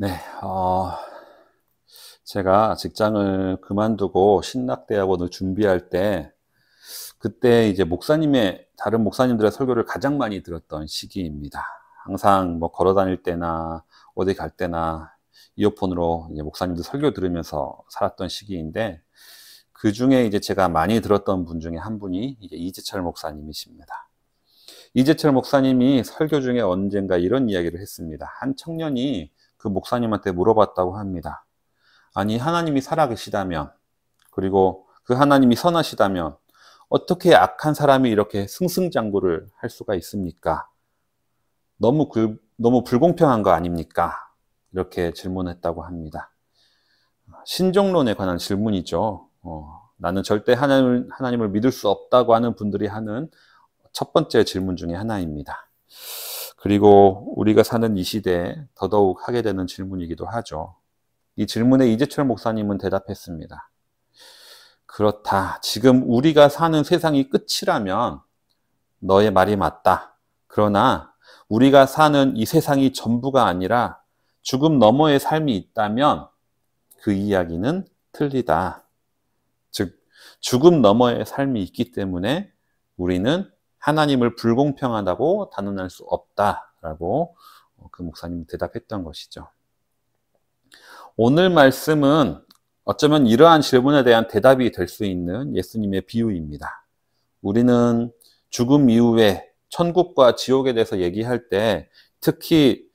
네, 제가 직장을 그만두고 신학대학원을 준비할 때, 그때 이제 다른 목사님들의 설교를 가장 많이 들었던 시기입니다. 항상 뭐 걸어 다닐 때나 어디 갈 때나 이어폰으로 이제 목사님들 설교 들으면서 살았던 시기인데, 그 중에 이제 제가 많이 들었던 분 중에 한 분이 이제 이재철 목사님이십니다. 이재철 목사님이 설교 중에 언젠가 이런 이야기를 했습니다. 한 청년이 그 목사님한테 물어봤다고 합니다. 아니, 하나님이 살아계시다면, 그리고 그 하나님이 선하시다면, 어떻게 악한 사람이 이렇게 승승장구를 할 수가 있습니까? 너무 불공평한 거 아닙니까? 이렇게 질문했다고 합니다. 신종론에 관한 질문이죠. 나는 절대 하나님을 믿을 수 없다고 하는 분들이 하는 첫 번째 질문 중에 하나입니다. 그리고 우리가 사는 이 시대에 더더욱 하게 되는 질문이기도 하죠. 이 질문에 이재철 목사님은 대답했습니다. 그렇다. 지금 우리가 사는 세상이 끝이라면 너의 말이 맞다. 그러나 우리가 사는 이 세상이 전부가 아니라 죽음 너머의 삶이 있다면 그 이야기는 틀리다. 즉, 죽음 너머의 삶이 있기 때문에 우리는 하나님을 불공평하다고 단언할 수 없다라고 그 목사님이 대답했던 것이죠. 오늘 말씀은 어쩌면 이러한 질문에 대한 대답이 될 수 있는 예수님의 비유입니다. 우리는 죽음 이후에 천국과 지옥에 대해서 얘기할 때 특히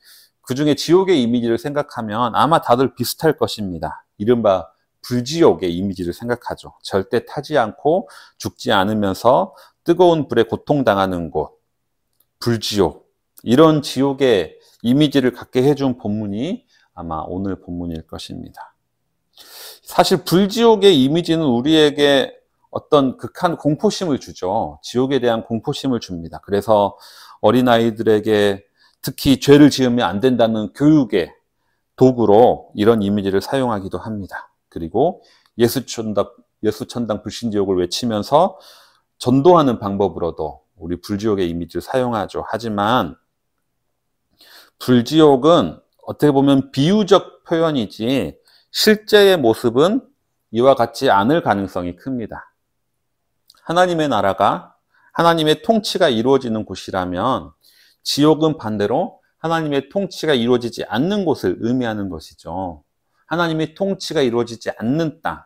그 중에 지옥의 이미지를 생각하면 아마 다들 비슷할 것입니다. 이른바 불지옥의 이미지를 생각하죠. 절대 타지 않고 죽지 않으면서 뜨거운 불에 고통당하는 곳, 불지옥. 이런 지옥의 이미지를 갖게 해준 본문이 아마 오늘 본문일 것입니다. 사실 불지옥의 이미지는 우리에게 어떤 극한 공포심을 주죠. 지옥에 대한 공포심을 줍니다. 그래서 어린아이들에게 특히 죄를 지으면 안 된다는 교육의 도구로 이런 이미지를 사용하기도 합니다. 그리고 예수천당 불신지옥을 외치면서 전도하는 방법으로도 우리 불지옥의 이미지를 사용하죠. 하지만 불지옥은 어떻게 보면 비유적 표현이지 실제의 모습은 이와 같지 않을 가능성이 큽니다. 하나님의 나라가 하나님의 통치가 이루어지는 곳이라면 지옥은 반대로 하나님의 통치가 이루어지지 않는 곳을 의미하는 것이죠. 하나님의 통치가 이루어지지 않는 땅.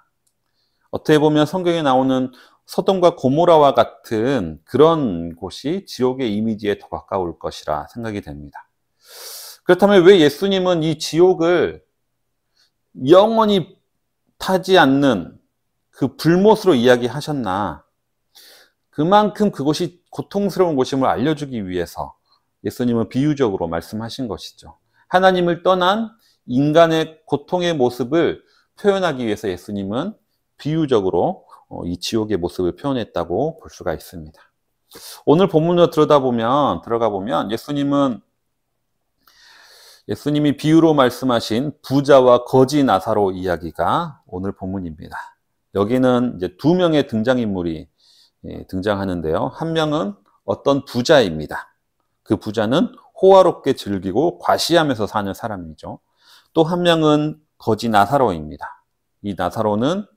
어떻게 보면 성경에 나오는 소돔과 고모라와 같은 그런 곳이 지옥의 이미지에 더 가까울 것이라 생각이 됩니다. 그렇다면 왜 예수님은 이 지옥을 영원히 타지 않는 그 불못으로 이야기하셨나? 그만큼 그곳이 고통스러운 곳임을 알려주기 위해서 예수님은 비유적으로 말씀하신 것이죠. 하나님을 떠난 인간의 고통의 모습을 표현하기 위해서 예수님은 비유적으로 이 지옥의 모습을 표현했다고 볼 수가 있습니다. 오늘 본문으로 들어가 보면 예수님이 비유로 말씀하신 부자와 거지 나사로 이야기가 오늘 본문입니다. 여기는 이제 두 명의 등장인물이 등장하는데요. 한 명은 어떤 부자입니다. 그 부자는 호화롭게 즐기고 과시하면서 사는 사람이죠. 또 한 명은 거지 나사로입니다. 이 나사로는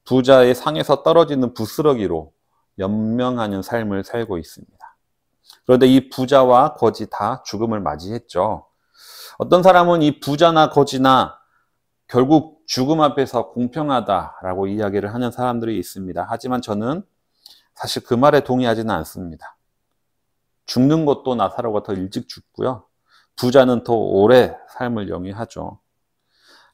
부자의 상에서 떨어지는 부스러기로 연명하는 삶을 살고 있습니다. 그런데 이 부자와 거지 다 죽음을 맞이했죠. 어떤 사람은 이 부자나 거지나 결국 죽음 앞에서 공평하다라고 이야기를 하는 사람들이 있습니다. 하지만 저는 사실 그 말에 동의하지는 않습니다. 죽는 것도 나사로가 더 일찍 죽고요. 부자는 더 오래 삶을 영위하죠.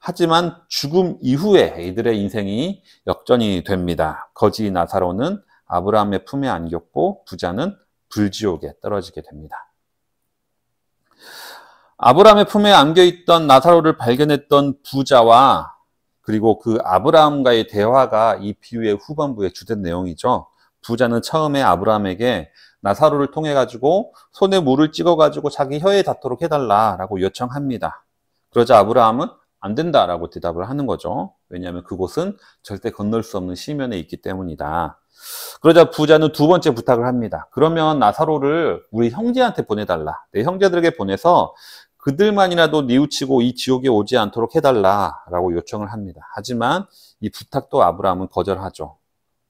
하지만 죽음 이후에 이들의 인생이 역전이 됩니다. 거지 나사로는 아브라함의 품에 안겼고 부자는 불지옥에 떨어지게 됩니다. 아브라함의 품에 안겨있던 나사로를 발견했던 부자와 그리고 그 아브라함과의 대화가 이 비유의 후반부의 주된 내용이죠. 부자는 처음에 아브라함에게 나사로를 통해 가지고 손에 물을 찍어 가지고 자기 혀에 닿도록 해달라라고 요청합니다. 그러자 아브라함은 안 된다라고 대답을 하는 거죠. 왜냐하면 그곳은 절대 건널 수 없는 시면에 있기 때문이다. 그러자 부자는 두 번째 부탁을 합니다. 그러면 나사로를 우리 형제한테 보내달라. 내 형제들에게 보내서 그들만이라도 뉘우치고 이 지옥에 오지 않도록 해달라라고 요청을 합니다. 하지만 이 부탁도 아브라함은 거절하죠.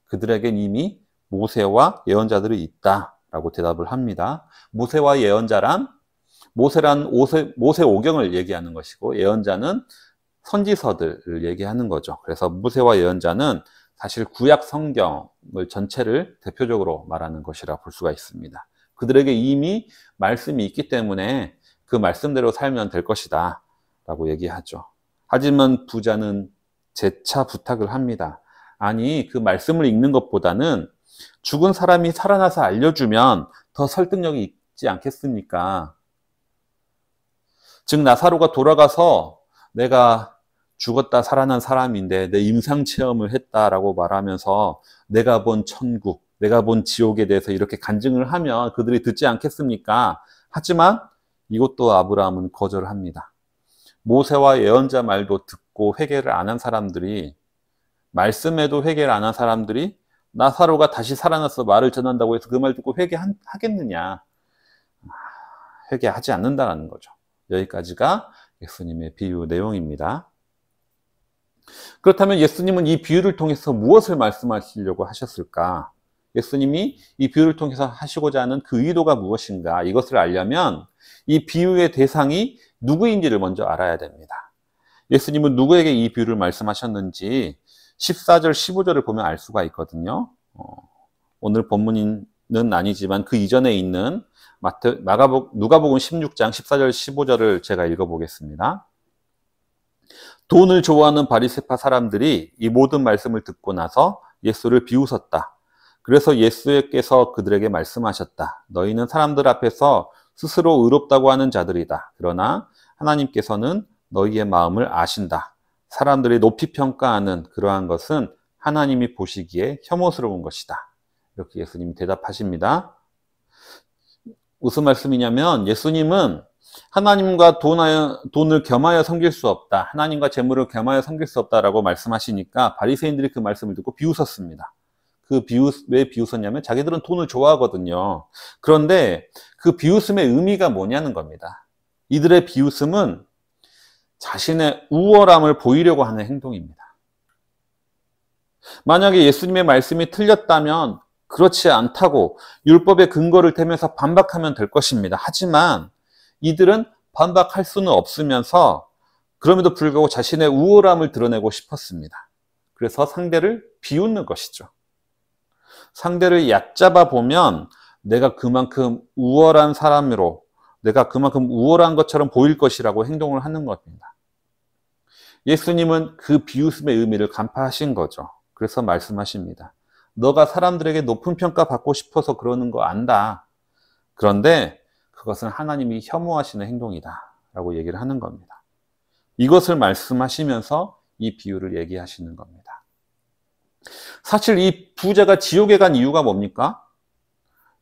그들에겐 이미 모세와 예언자들이 있다라고 대답을 합니다. 모세와 예언자란 모세란 모세오경을 얘기하는 것이고 예언자는 선지서들을 얘기하는 거죠. 그래서 모세와 예언자는 사실 구약 성경을 전체를 대표적으로 말하는 것이라 볼 수가 있습니다. 그들에게 이미 말씀이 있기 때문에 그 말씀대로 살면 될 것이다 라고 얘기하죠. 하지만 부자는 재차 부탁을 합니다. 아니, 그 말씀을 읽는 것보다는 죽은 사람이 살아나서 알려주면 더 설득력이 있지 않겠습니까? 즉 나사로가 돌아가서 내가 죽었다 살아난 사람인데 내 임상 체험을 했다라고 말하면서 내가 본 천국, 내가 본 지옥에 대해서 이렇게 간증을 하면 그들이 듣지 않겠습니까? 하지만 이것도 아브라함은 거절합니다. 모세와 예언자 말도 듣고 회개를 안 한 사람들이, 말씀에도 회개를 안 한 사람들이 나사로가 다시 살아나서 말을 전한다고 해서 그 말 듣고 회개하겠느냐? 회개하지 않는다는 거죠. 여기까지가 예수님의 비유 내용입니다. 그렇다면 예수님은 이 비유를 통해서 무엇을 말씀하시려고 하셨을까? 예수님이 이 비유를 통해서 하시고자 하는 그 의도가 무엇인가? 이것을 알려면 이 비유의 대상이 누구인지를 먼저 알아야 됩니다. 예수님은 누구에게 이 비유를 말씀하셨는지 14절, 15절을 보면 알 수가 있거든요. 오늘 본문은 아니지만 그 이전에 있는 누가복음 16장 14절, 15절을 제가 읽어보겠습니다. 돈을 좋아하는 바리새파 사람들이 이 모든 말씀을 듣고 나서 예수를 비웃었다. 그래서 예수께서 그들에게 말씀하셨다. 너희는 사람들 앞에서 스스로 의롭다고 하는 자들이다. 그러나 하나님께서는 너희의 마음을 아신다. 사람들이 높이 평가하는 그러한 것은 하나님이 보시기에 혐오스러운 것이다. 이렇게 예수님이 대답하십니다. 무슨 말씀이냐면 예수님은 하나님과 돈을 겸하여 섬길 수 없다. 하나님과 재물을 겸하여 섬길 수 없다라고 말씀하시니까 바리새인들이 그 말씀을 듣고 비웃었습니다. 왜 비웃었냐면 자기들은 돈을 좋아하거든요. 그런데 그 비웃음의 의미가 뭐냐는 겁니다. 이들의 비웃음은 자신의 우월함을 보이려고 하는 행동입니다. 만약에 예수님의 말씀이 틀렸다면 그렇지 않다고 율법의 근거를 대면서 반박하면 될 것입니다. 하지만 이들은 반박할 수는 없으면서 그럼에도 불구하고 자신의 우월함을 드러내고 싶었습니다. 그래서 상대를 비웃는 것이죠. 상대를 얕잡아 보면 내가 그만큼 우월한 사람으로, 내가 그만큼 우월한 것처럼 보일 것이라고 행동을 하는 겁니다. 예수님은 그 비웃음의 의미를 간파하신 거죠. 그래서 말씀하십니다. 너가 사람들에게 높은 평가 받고 싶어서 그러는 거 안다. 그런데 그것은 하나님이 혐오하시는 행동이다 라고 얘기를 하는 겁니다. 이것을 말씀하시면서 이 비유를 얘기하시는 겁니다. 사실 이 부자가 지옥에 간 이유가 뭡니까?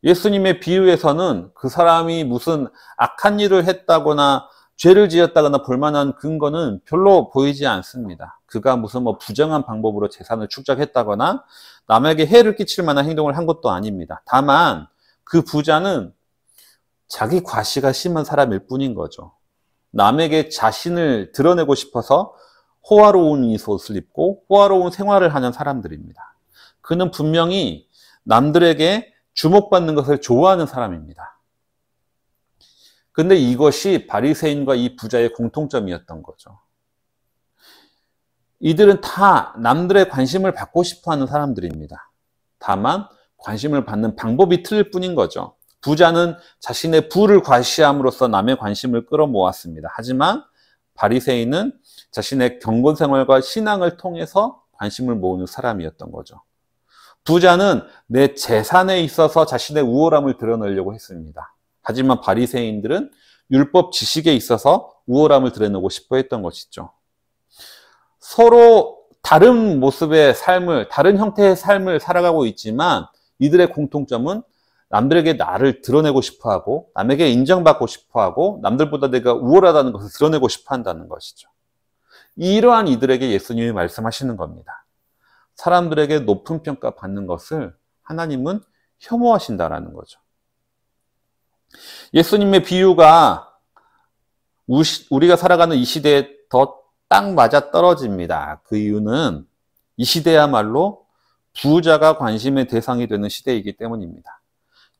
예수님의 비유에서는 그 사람이 무슨 악한 일을 했다거나 죄를 지었다거나 볼만한 근거는 별로 보이지 않습니다. 그가 무슨 부정한 방법으로 재산을 축적했다거나 남에게 해를 끼칠 만한 행동을 한 것도 아닙니다. 다만 그 부자는 자기 과시가 심한 사람일 뿐인 거죠. 남에게 자신을 드러내고 싶어서 호화로운 옷을 입고 호화로운 생활을 하는 사람들입니다. 그는 분명히 남들에게 주목받는 것을 좋아하는 사람입니다. 근데 이것이 바리새인과 이 부자의 공통점이었던 거죠. 이들은 다 남들의 관심을 받고 싶어하는 사람들입니다. 다만 관심을 받는 방법이 틀릴 뿐인 거죠. 부자는 자신의 부를 과시함으로써 남의 관심을 끌어모았습니다. 하지만 바리새인은 자신의 경건생활과 신앙을 통해서 관심을 모으는 사람이었던 거죠. 부자는 내 재산에 있어서 자신의 우월함을 드러내려고 했습니다. 하지만 바리새인들은 율법 지식에 있어서 우월함을 드러내고 싶어 했던 것이죠. 서로 다른 모습의 삶을, 다른 형태의 삶을 살아가고 있지만 이들의 공통점은 남들에게 나를 드러내고 싶어하고 남에게 인정받고 싶어하고 남들보다 내가 우월하다는 것을 드러내고 싶어한다는 것이죠. 이러한 이들에게 예수님이 말씀하시는 겁니다. 사람들에게 높은 평가 받는 것을 하나님은 혐오하신다라는 거죠. 예수님의 비유가 우리가 살아가는 이 시대에 더 딱 맞아 떨어집니다. 그 이유는 이 시대야말로 부자가 관심의 대상이 되는 시대이기 때문입니다.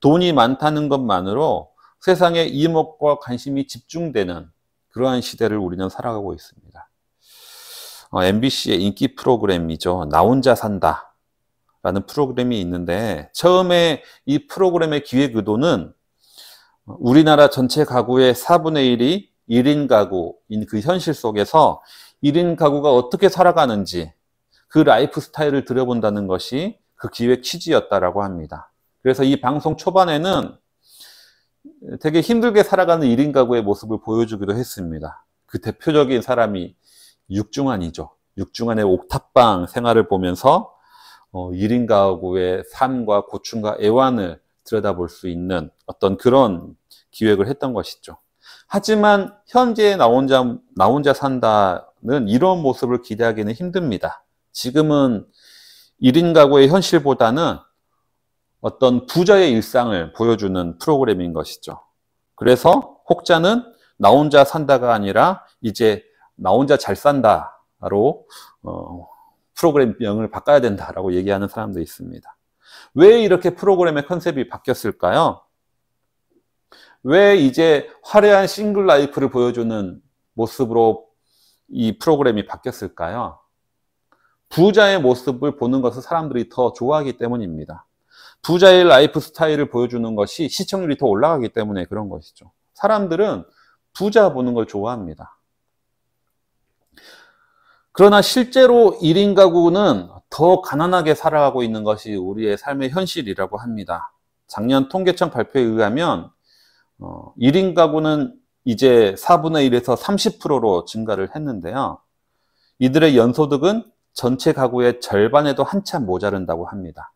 돈이 많다는 것만으로 세상에 이목과 관심이 집중되는 그러한 시대를 우리는 살아가고 있습니다. MBC의 인기 프로그램이죠. 나 혼자 산다 라는 프로그램이 있는데, 처음에 이 프로그램의 기획 의도는 우리나라 전체 가구의 4분의 1이 1인 가구인 그 현실 속에서 1인 가구가 어떻게 살아가는지 그 라이프 스타일을 들여본다는 것이 그 기획 취지였다라고 합니다. 그래서 이 방송 초반에는 되게 힘들게 살아가는 1인 가구의 모습을 보여주기도 했습니다. 그 대표적인 사람이 육중한이죠. 육중한의 옥탑방 생활을 보면서 1인 가구의 삶과 고충과 애환을 들여다볼 수 있는 어떤 그런 기획을 했던 것이죠. 하지만 현재 나 혼자 산다는 이런 모습을 기대하기는 힘듭니다. 지금은 1인 가구의 현실보다는 어떤 부자의 일상을 보여주는 프로그램인 것이죠. 그래서 혹자는 나 혼자 산다가 아니라 이제 나 혼자 잘 산다로 프로그램명을 바꿔야 된다라고 얘기하는 사람도 있습니다. 왜 이렇게 프로그램의 컨셉이 바뀌었을까요? 왜 이제 화려한 싱글 라이프를 보여주는 모습으로 이 프로그램이 바뀌었을까요? 부자의 모습을 보는 것을 사람들이 더 좋아하기 때문입니다. 부자의 라이프 스타일을 보여주는 것이 시청률이 더 올라가기 때문에 그런 것이죠. 사람들은 부자 보는 걸 좋아합니다. 그러나 실제로 1인 가구는 더 가난하게 살아가고 있는 것이 우리의 삶의 현실이라고 합니다. 작년 통계청 발표에 의하면 1인 가구는 이제 4분의 1에서 30%로 증가를 했는데요. 이들의 연소득은 전체 가구의 절반에도 한참 모자른다고 합니다.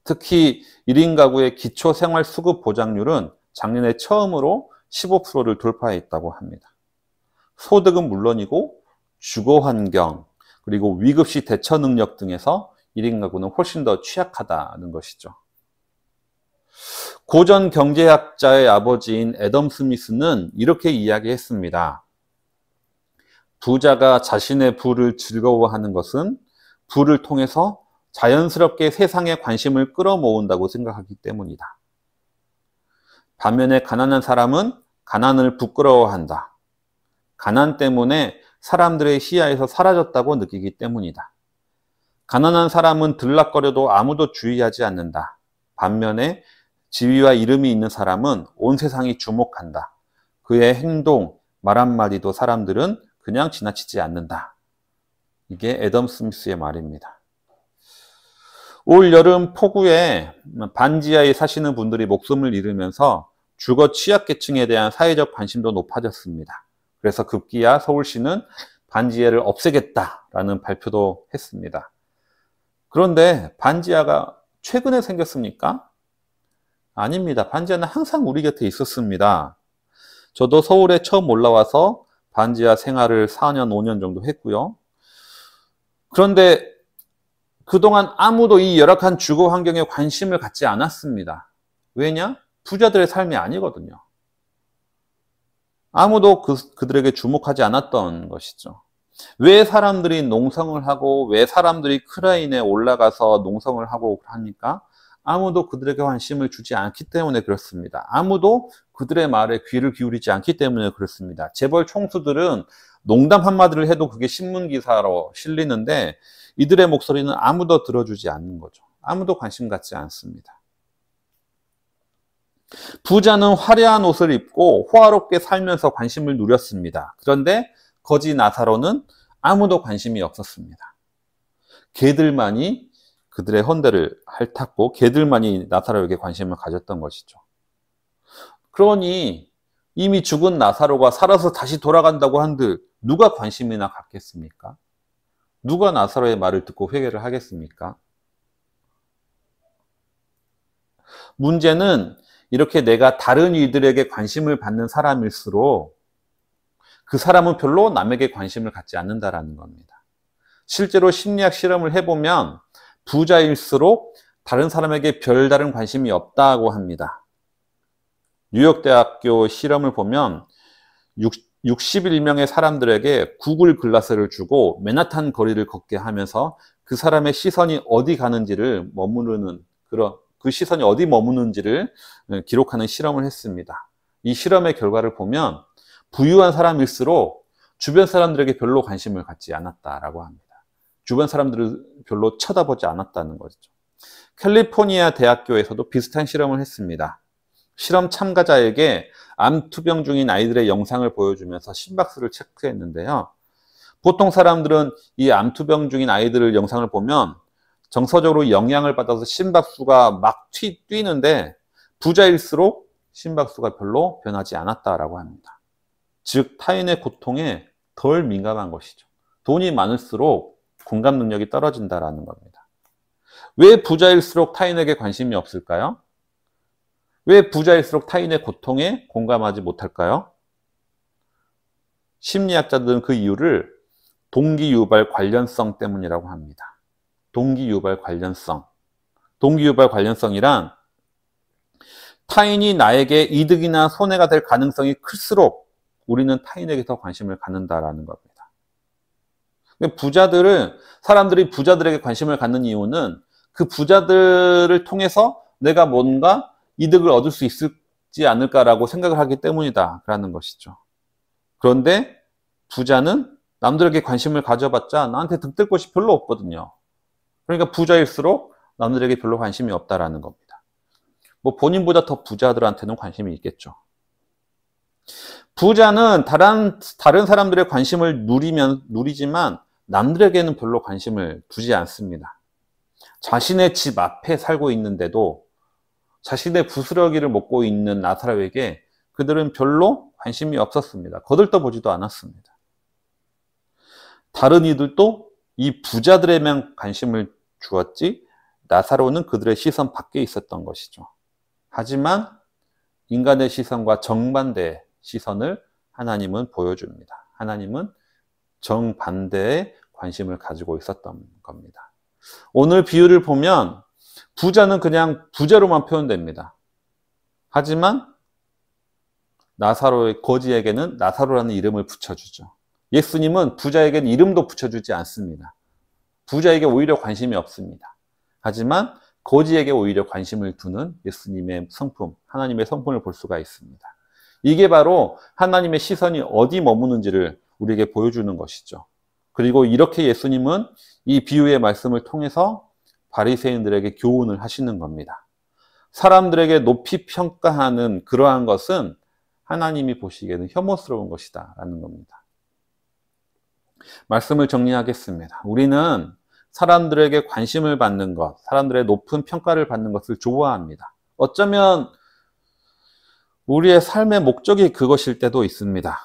특히 1인 가구의 기초생활수급 보장률은 작년에 처음으로 15%를 돌파했다고 합니다. 소득은 물론이고 주거환경, 그리고 위급시 대처 능력 등에서 1인 가구는 훨씬 더 취약하다는 것이죠. 고전 경제학자의 아버지인 애덤 스미스는 이렇게 이야기했습니다. 부자가 자신의 부를 즐거워하는 것은 부를 통해서 자연스럽게 세상에 관심을 끌어모은다고 생각하기 때문이다. 반면에 가난한 사람은 가난을 부끄러워한다. 가난 때문에 사람들의 시야에서 사라졌다고 느끼기 때문이다. 가난한 사람은 들락거려도 아무도 주의하지 않는다. 반면에 지위와 이름이 있는 사람은 온 세상이 주목한다. 그의 행동, 말 한마디도 사람들은 그냥 지나치지 않는다. 이게 애덤 스미스의 말입니다. 올 여름 폭우에 반지하에 사시는 분들이 목숨을 잃으면서 주거 취약계층에 대한 사회적 관심도 높아졌습니다. 그래서 급기야 서울시는 반지하를 없애겠다라는 발표도 했습니다. 그런데 반지하가 최근에 생겼습니까? 아닙니다. 반지하는 항상 우리 곁에 있었습니다. 저도 서울에 처음 올라와서 반지하 생활을 4년, 5년 정도 했고요. 그런데 그동안 아무도 이 열악한 주거 환경에 관심을 갖지 않았습니다. 왜냐? 부자들의 삶이 아니거든요. 아무도 그들에게 주목하지 않았던 것이죠. 왜 사람들이 농성을 하고 왜 사람들이 크라인에 올라가서 농성을 하고 합니까? 아무도 그들에게 관심을 주지 않기 때문에 그렇습니다. 아무도 그들의 말에 귀를 기울이지 않기 때문에 그렇습니다. 재벌 총수들은 농담 한마디를 해도 그게 신문기사로 실리는데 이들의 목소리는 아무도 들어주지 않는 거죠. 아무도 관심 갖지 않습니다. 부자는 화려한 옷을 입고 호화롭게 살면서 관심을 누렸습니다. 그런데 거지 나사로는 아무도 관심이 없었습니다. 개들만이 그들의 헌대를 핥았고 개들만이 나사로에게 관심을 가졌던 것이죠. 그러니 이미 죽은 나사로가 살아서 다시 돌아간다고 한들 누가 관심이나 갖겠습니까? 누가 나사로의 말을 듣고 회개를 하겠습니까? 문제는 이렇게 내가 다른 이들에게 관심을 받는 사람일수록 그 사람은 별로 남에게 관심을 갖지 않는다라는 겁니다. 실제로 심리학 실험을 해보면 부자일수록 다른 사람에게 별다른 관심이 없다고 합니다. 뉴욕대학교 실험을 보면 61명의 사람들에게 구글 글라스를 주고 맨하탄 거리를 걷게 하면서 그 사람의 시선이 어디 가는지를 머무르는 그 시선이 어디 머무는지를 기록하는 실험을 했습니다. 이 실험의 결과를 보면 부유한 사람일수록 주변 사람들에게 별로 관심을 갖지 않았다라고 합니다. 주변 사람들을 별로 쳐다보지 않았다는 거죠. 캘리포니아 대학교에서도 비슷한 실험을 했습니다. 실험 참가자에게 암 투병 중인 아이들의 영상을 보여주면서 심박수를 체크했는데요. 보통 사람들은 이 암 투병 중인 아이들의 영상을 보면 정서적으로 영향을 받아서 심박수가 막 뛰는데 부자일수록 심박수가 별로 변하지 않았다라고 합니다. 즉 타인의 고통에 덜 민감한 것이죠. 돈이 많을수록 공감 능력이 떨어진다라는 겁니다. 왜 부자일수록 타인에게 관심이 없을까요? 왜 부자일수록 타인의 고통에 공감하지 못할까요? 심리학자들은 그 이유를 동기유발 관련성 때문이라고 합니다. 동기유발 관련성. 동기유발 관련성이란 타인이 나에게 이득이나 손해가 될 가능성이 클수록 우리는 타인에게 더 관심을 갖는다라는 겁니다. 사람들이 부자들에게 관심을 갖는 이유는 그 부자들을 통해서 내가 뭔가 이득을 얻을 수 있지 않을까라고 생각을 하기 때문이다라는 것이죠. 그런데 부자는 남들에게 관심을 가져봤자 나한테 득될 것이 별로 없거든요. 그러니까 부자일수록 남들에게 별로 관심이 없다라는 겁니다. 뭐 본인보다 더 부자들한테는 관심이 있겠죠. 부자는 다른 사람들의 관심을 누리지만 남들에게는 별로 관심을 두지 않습니다. 자신의 집 앞에 살고 있는데도 자신의 부스러기를 먹고 있는 나사로에게 그들은 별로 관심이 없었습니다. 거들떠보지도 않았습니다. 다른 이들도 이 부자들에만 관심을 주었지 나사로는 그들의 시선 밖에 있었던 것이죠. 하지만 인간의 시선과 정반대의 시선을 하나님은 보여줍니다. 하나님은 정반대의 관심을 가지고 있었던 겁니다. 오늘 비유를 보면 부자는 그냥 부자로만 표현됩니다. 하지만 나사로의 거지에게는 나사로라는 이름을 붙여주죠. 예수님은 부자에게는 이름도 붙여주지 않습니다. 부자에게 오히려 관심이 없습니다. 하지만 거지에게 오히려 관심을 두는 예수님의 성품, 하나님의 성품을 볼 수가 있습니다. 이게 바로 하나님의 시선이 어디 머무는지를 우리에게 보여주는 것이죠. 그리고 이렇게 예수님은 이 비유의 말씀을 통해서 바리새인들에게 교훈을 하시는 겁니다. 사람들에게 높이 평가하는 그러한 것은 하나님이 보시기에는 혐오스러운 것이다 라는 겁니다. 말씀을 정리하겠습니다. 우리는 사람들에게 관심을 받는 것, 사람들의 높은 평가를 받는 것을 좋아합니다. 어쩌면 우리의 삶의 목적이 그것일 때도 있습니다.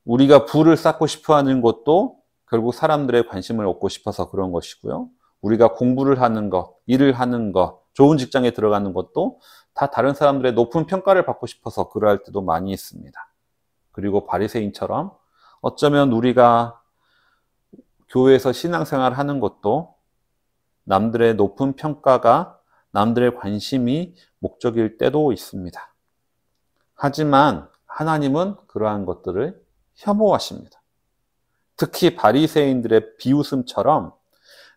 우리가 부를 쌓고 싶어 하는 것도 결국 사람들의 관심을 얻고 싶어서 그런 것이고요. 우리가 공부를 하는 것, 일을 하는 것, 좋은 직장에 들어가는 것도 다 다른 사람들의 높은 평가를 받고 싶어서 그럴 때도 많이 있습니다. 그리고 바리새인처럼 어쩌면 우리가 교회에서 신앙생활 하는 것도 남들의 높은 평가가 남들의 관심이 목적일 때도 있습니다. 하지만 하나님은 그러한 것들을 혐오하십니다. 특히 바리새인들의 비웃음처럼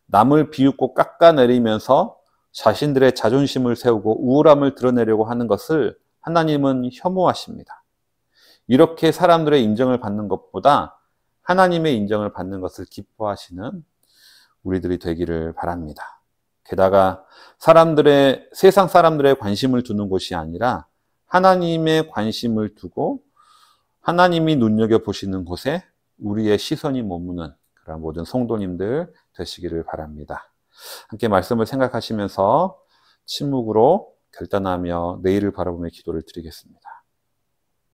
남을 비웃고 깎아내리면서 자신들의 자존심을 세우고 우월함을 드러내려고 하는 것을 하나님은 혐오하십니다. 이렇게 사람들의 인정을 받는 것보다 하나님의 인정을 받는 것을 기뻐하시는 우리들이 되기를 바랍니다. 게다가 세상 사람들의 관심을 두는 것이 아니라 하나님의 관심을 두고 하나님이 눈여겨보시는 곳에 우리의 시선이 머무는 그런 모든 성도님들 되시기를 바랍니다. 함께 말씀을 생각하시면서 침묵으로 결단하며 내일을 바라보며 기도를 드리겠습니다.